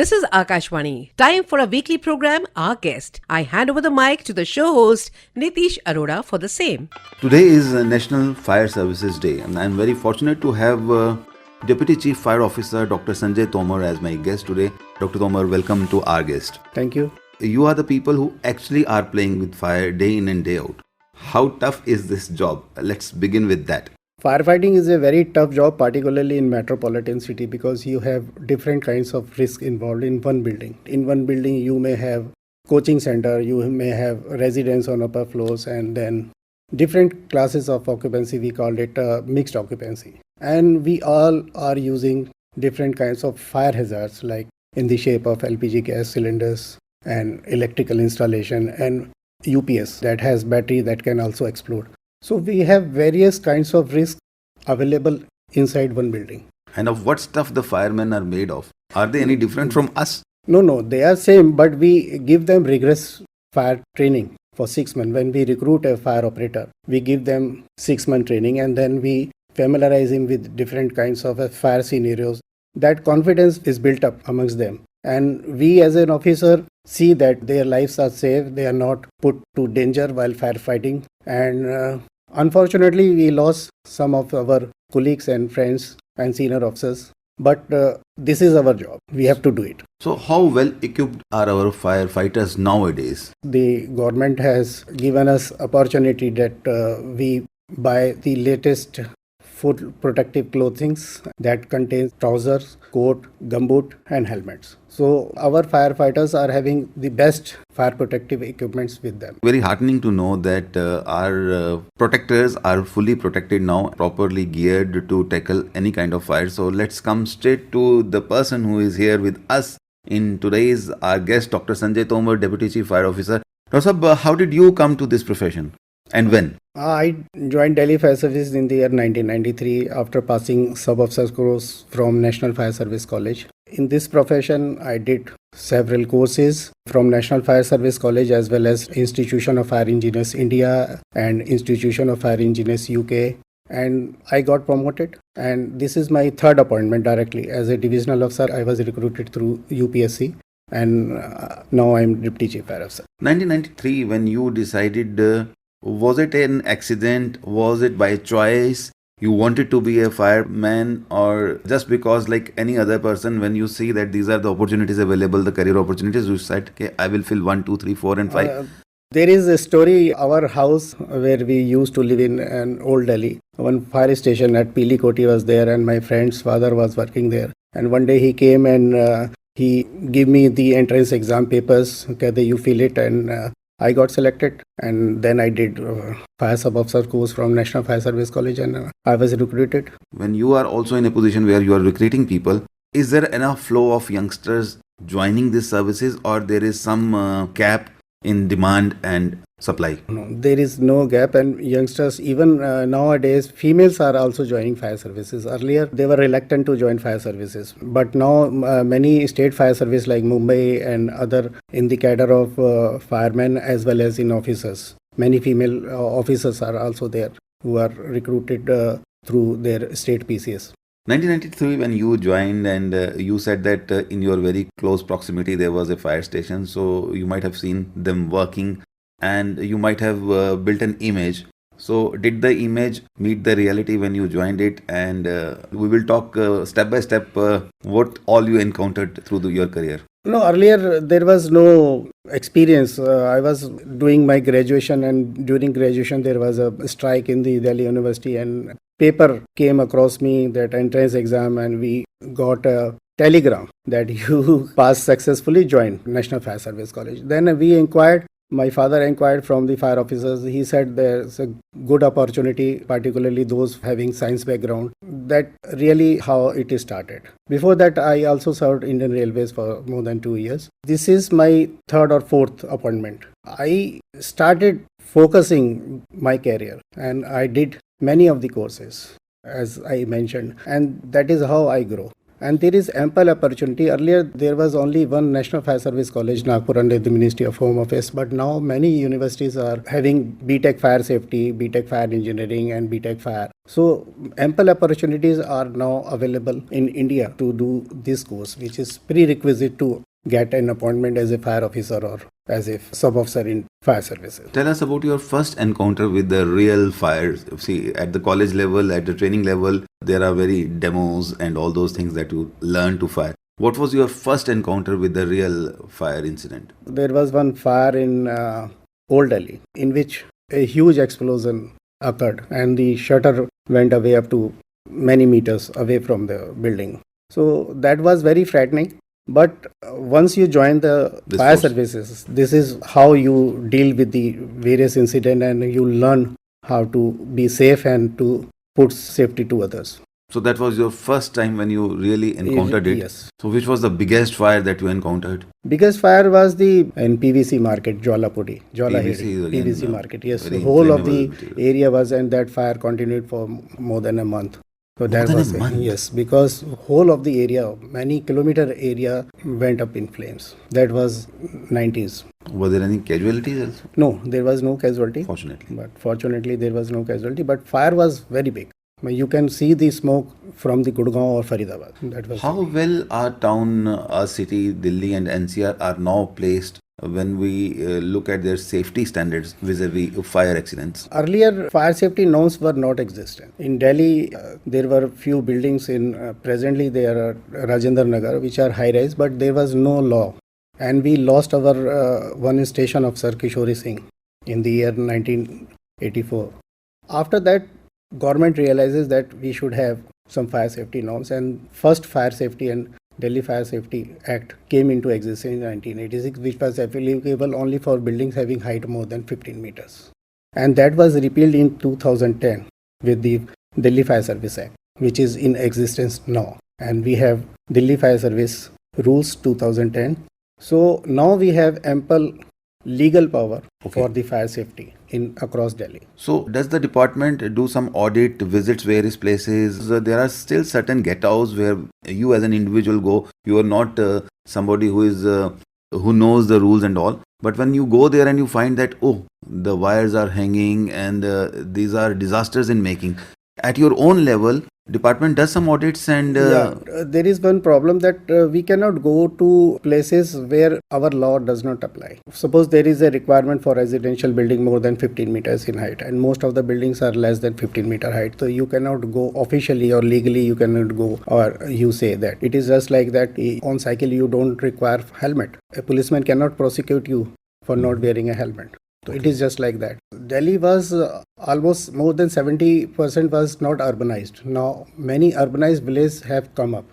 This is Akashwani. Time for a weekly program, Our Guest. I hand over the mic to the show host, Nitish Arora, for the same. Today is National Fire Services Day, and I'm very fortunate to have Deputy Chief Fire Officer Dr. Sanjay Tomar as my guest today. Dr. Tomar, welcome to Our Guest. Thank you. You are the people who actually are playing with fire day in and day out. How tough is this job? Let's begin with that. Firefighting is a very tough job, particularly in metropolitan city, because you have different kinds of risk involved in one building. In one building, you may have coaching center, you may have residents on upper floors, and then different classes of occupancy. We call it mixed occupancy. And we all are using different kinds of fire hazards, like in the shape of LPG gas cylinders and electrical installation and UPS that has battery that can also explode. So we have various kinds of risks available inside one building. And of what stuff the firemen are made of? Are they any different from us? No, they are same, but we give them rigorous fire training for 6 months. When we recruit a fire operator, we give them 6-month training, and then we familiarize him with different kinds of fire scenarios. That confidence is built up amongst them. And we as an officer see that their lives are safe, they are not put to danger while firefighting. And unfortunately, we lost some of our colleagues and friends and senior officers. But this is our job. We have to do it. So how well equipped are our firefighters nowadays? The government has given us opportunity that we buy the latest full protective clothing that contains trousers, coat, gumboot and helmets. So our firefighters are having the best fire protective equipments with them. Very heartening to know that our protectors are fully protected now, properly geared to tackle any kind of fire. So let's come straight to the person who is here with us in today's our guest, Dr. Sanjay Tomar, Deputy Chief Fire Officer. Dr. Sahab, how did you come to this profession and when? I joined Delhi Fire Service in the year 1993 after passing sub-officer course from National Fire Service College. In this profession, I did several courses from National Fire Service College as well as Institution of Fire Engineers India and Institution of Fire Engineers UK. And I got promoted. And this is my third appointment directly. As a divisional officer, I was recruited through UPSC. And now I'm Deputy Chief Fire Officer. 1993, when you decided, was it an accident? Was it by choice? You wanted to be a fireman, or just because like any other person, when you see that these are the opportunities available, the career opportunities, you said, okay, I will fill 1, 2, 3, 4 and 5. There is a story, our house where we used to live in an old Delhi. One fire station at Pili Koti was there and my friend's father was working there. And one day he came and he gave me the entrance exam papers. Okay, you fill it, and I got selected, and then I did fire sub-officer course from National Fire Service College, and I was recruited. When you are also in a position where you are recruiting people, is there enough flow of youngsters joining these services, or there is some cap in demand and supply? No, there is no gap, and youngsters, even nowadays, females are also joining fire services. Earlier, they were reluctant to join fire services, but now many state fire services like Mumbai and other in the cadre of firemen as well as in officers. Many female officers are also there who are recruited through their state PCS. 1993, when you joined, and you said that in your very close proximity there was a fire station, so you might have seen them working and you might have built an image. So did the image meet the reality when you joined it? And we will talk step by step what all you encountered through your career. No, earlier there was no experience. I was doing my graduation, and during graduation there was a strike in the Delhi University, and paper came across me, that entrance exam, and we got a telegram that you passed successfully, joined National Fire Service College. Then we inquired. My father inquired from the fire officers. He said there's a good opportunity, particularly those having science background. That really how it started. Before that, I also served Indian Railways for more than 2 years. This is my third or fourth appointment. I started focusing my career, and I did many of the courses, as I mentioned, and that is how I grow. And there is ample opportunity. Earlier, there was only one National Fire Service College, Nagpur, under the Ministry of Home Affairs. But now many universities are having BTech Fire Safety, BTech Fire Engineering, and BTech Fire. So ample opportunities are now available in India to do this course, which is prerequisite to get an appointment as a fire officer or as a sub-officer in fire services. Tell us about your first encounter with the real fires. See, at the college level, at the training level, there are very demos and all those things that you learn to fire. What was your first encounter with the real fire incident? There was one fire in Old Delhi in which a huge explosion occurred and the shutter went away up to many meters away from the building. So that was very frightening. But once you join the fire services, this is how you deal with the various incidents and you learn how to be safe and to put safety to others. So that was your first time when you really encountered it? Yes. So which was the biggest fire that you encountered? Biggest fire was in PVC market, Jwalapuri, PVC market. Yes, the very whole of the flammable material. area was, and that fire continued for more than a month. So that than a was month? Yes, because whole of the area, many kilometer area went up in flames. That was 90s. Were there any casualties also? No, there was no casualty. Fortunately. But fortunately, there was no casualty. But fire was very big. You can see the smoke from the Gurgaon or Faridabad. That was How well our town, our city, Delhi and NCR are now placed when we look at their safety standards vis-a-vis fire accidents? Earlier, fire safety norms were not existent. In Delhi, there were few buildings presently there are Rajendra Nagar, which are high-rise, but there was no law. And we lost our one station officer, Kishori Singh, in the year 1984. After that, government realizes that we should have some fire safety norms, and first Fire Safety and Delhi Fire Safety Act came into existence in 1986, which was applicable only for buildings having height more than 15 meters. And that was repealed in 2010 with the Delhi Fire Service Act, which is in existence now. And we have Delhi Fire Service Rules 2010. So now we have ample legal power for the fire safety across Delhi. So does the department do some audit, visits various places? There are still certain get-outs where you as an individual go. You are not somebody who knows the rules and all. But when you go there and you find that, oh, the wires are hanging and these are disasters in making. At your own level, department does some audits and... there is one problem that we cannot go to places where our law does not apply. Suppose there is a requirement for residential building more than 15 meters in height, and most of the buildings are less than 15 meter height. So you cannot go officially or legally, you cannot go, or you say that. It is just like that on cycle you don't require helmet. A policeman cannot prosecute you for not wearing a helmet. So it is just like that. Delhi was almost more than 70% was not urbanized. Now many urbanized villages have come up,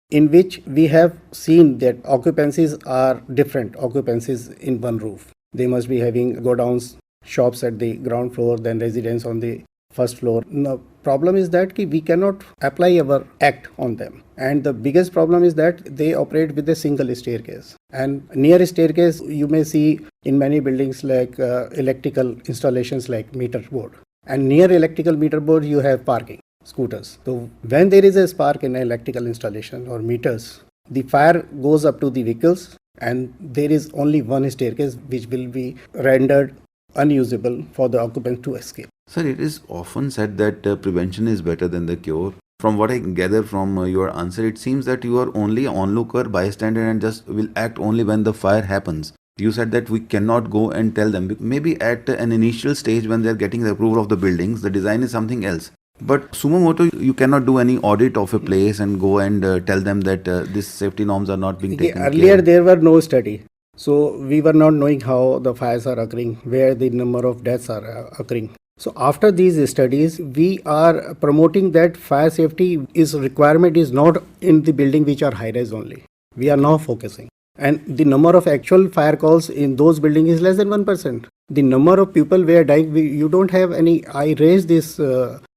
in which we have seen that occupancies are different occupancies in one roof. They must be having godowns, shops at the ground floor, then residence on the first floor. The problem is that we cannot apply our act on them. And the biggest problem is that they operate with a single staircase. And near a staircase, you may see in many buildings like electrical installations like meter board. And near electrical meter board, you have parking, scooters. So when there is a spark in an electrical installation or meters, the fire goes up to the vehicles and there is only one staircase which will be rendered unusable for the occupants to escape. Sir, it is often said that prevention is better than the cure. From what I gather from your answer, it seems that you are only onlooker, bystander, and just will act only when the fire happens. You said that we cannot go and tell them. Maybe at an initial stage when they are getting the approval of the buildings, the design is something else. But sumo moto, you cannot do any audit of a place and go and tell them that these safety norms are not being taken Earlier, care. there were no study. So we were not knowing how the fires are occurring, where the number of deaths are occurring. So after these studies, we are promoting that fire safety requirement is not in the building which are high-rise only. We are now focusing. And the number of actual fire calls in those buildings is less than 1%. The number of people who are dying, you don't have any... I raised this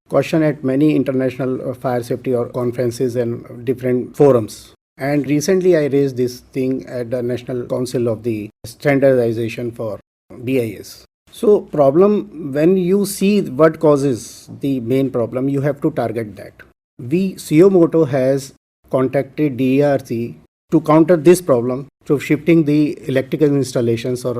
question at many international fire safety or conferences and different forums. And recently I raised this thing at the National Council of the Standardization for BIS. So problem, when you see what causes the main problem, you have to target that. Sumo Moto has contacted DERC to counter this problem, so shifting the electrical installations or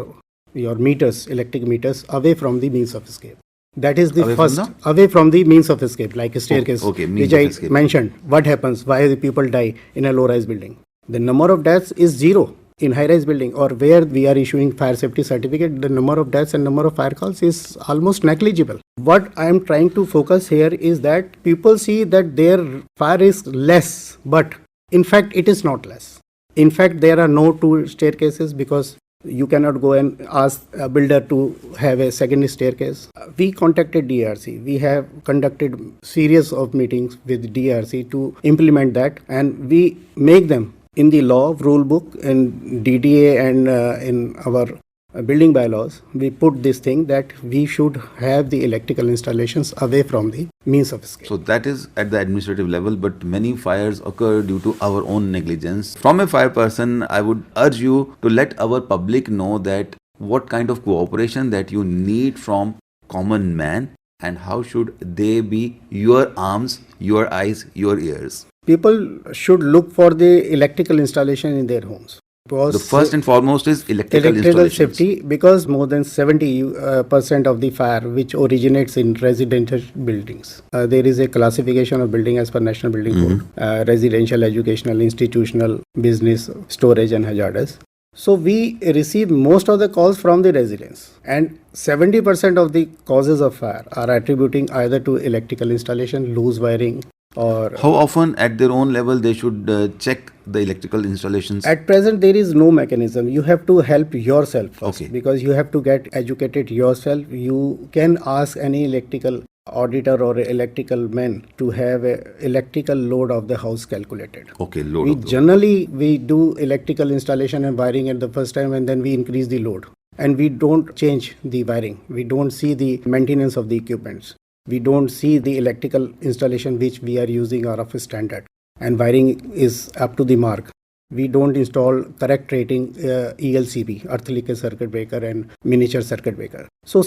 your meters, electric meters, away from the means of escape. That is the Away first, from away from the means of escape, like a staircase, okay, means which of I escape. mentioned. What happens? Why the people die in a low-rise building? The number of deaths is zero in high-rise building, or where we are issuing fire safety certificate. The number of deaths and number of fire calls is almost negligible. What I am trying to focus here is that people see that their fire is less, but in fact it is not less. In fact, there are no two staircases because you cannot go and ask a builder to have a second staircase. We contacted DRC. We have conducted series of meetings with DRC to implement that, and we make them in the law, rule book, in DDA, and in our building bylaws. We put this thing that we should have the electrical installations away from the means of escape. So that is at the administrative level, but many fires occur due to our own negligence. From a fire person, I would urge you to let our public know that what kind of cooperation that you need from common man, and how should they be your arms, your eyes, your ears. People should look for the electrical installation in their homes. The first and foremost is electrical installations. Safety, because more than 70% of the fire which originates in residential buildings. There is a classification of building as per National Building Code: residential, educational, institutional, business, storage, and hazardous. So we receive most of the calls from the residents, and 70% of the causes of fire are attributing either to electrical installation, loose wiring, or how often at their own level they should check the electrical installations? At present, there is no mechanism. You have to help yourself first, Okay. because you have to get educated yourself. You can ask any electrical auditor or electrical man to have a electrical load of the house calculated. Okay, load. We of the- generally we do electrical installation and wiring at the first time, and then we increase the load, and we don't change the wiring. We don't see the maintenance of the equipments. We don't see the electrical installation which we are using are of a standard, and wiring is up to the mark. We don't install correct rating ELCB, earth leakage circuit breaker, and miniature circuit breaker. So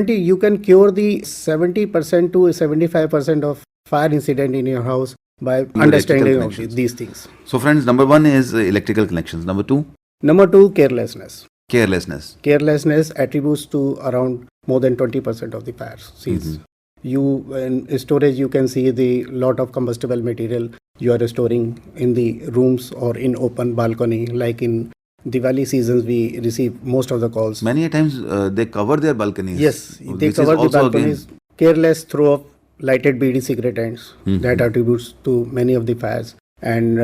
you can cure the 70% to 75% of fire incident in your house by understanding of these things. So friends, number one is electrical connections. Number two, Number two, carelessness. carelessness. Carelessness attributes to around more than 20% of the fires. You in storage, you can see the lot of combustible material you are storing in the rooms or in open balcony. Like in Diwali seasons, we receive most of the calls. Many a times they cover their balconies. Yes, they Which is cover the also balconies. again- Careless throw of lighted BD cigarette ends. That attributes to many of the fires. And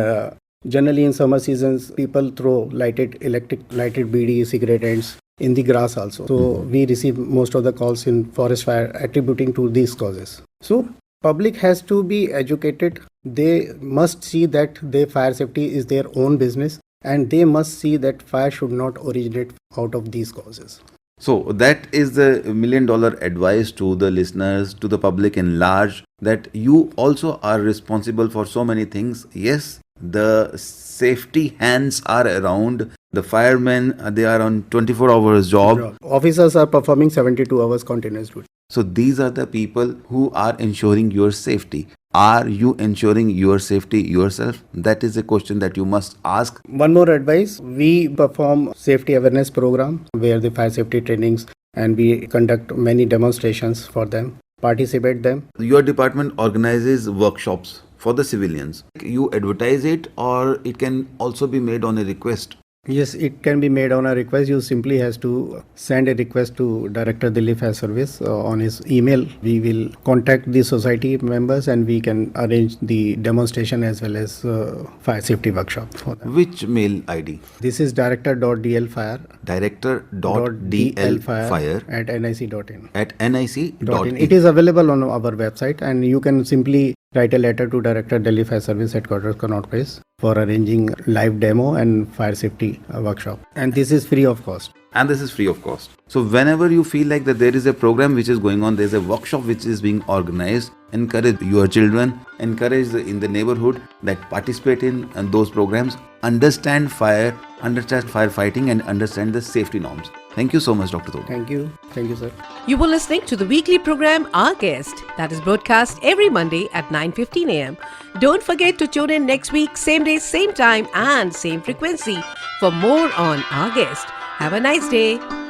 generally in summer seasons, people throw lighted BD cigarette ends in the grass also. So we receive most of the calls in forest fire attributing to these causes. So public has to be educated. They must see that their fire safety is their own business, and they must see that fire should not originate out of these causes. So that is the $1 million advice to the listeners, to the public in large, that you also are responsible for so many things. Yes, the safety hands are around. The firemen, they are on 24 hours job. Officers are performing 72 hours continuous duty. So these are the people who are ensuring your safety. Are you ensuring your safety yourself? That is a question that you must ask. One more advice: we perform safety awareness program where the fire safety trainings, and we conduct many demonstrations for them, participate them. Your department organizes workshops for the civilians. You advertise it, or it can also be made on a request. Yes, it can be made on a request. You simply has to send a request to Director Delhi Fire Service on his email. We will contact the society members, and we can arrange the demonstration as well as fire safety workshop for them. Which mail ID? This is director.dlfire Director.dlfire at nic.in. at nic.in. It is available on our website, and you can simply write a letter to Director Delhi Fire Service Headquarters, Connaught Place, for arranging live demo and fire safety workshop. And this is free of cost. And this is free of cost. So whenever you feel like that there is a program which is going on, there is a workshop which is being organized, encourage your children, encourage in the neighborhood that participate in those programs, understand firefighting, and understand the safety norms. Thank you so much, Dr. Tomar. Thank you. Thank you, sir. You were listening to the weekly program Our Guest that is broadcast every Monday at 9:15 a.m. Don't forget to tune in next week, same day, same time and same frequency for more on Our Guest. Have a nice day.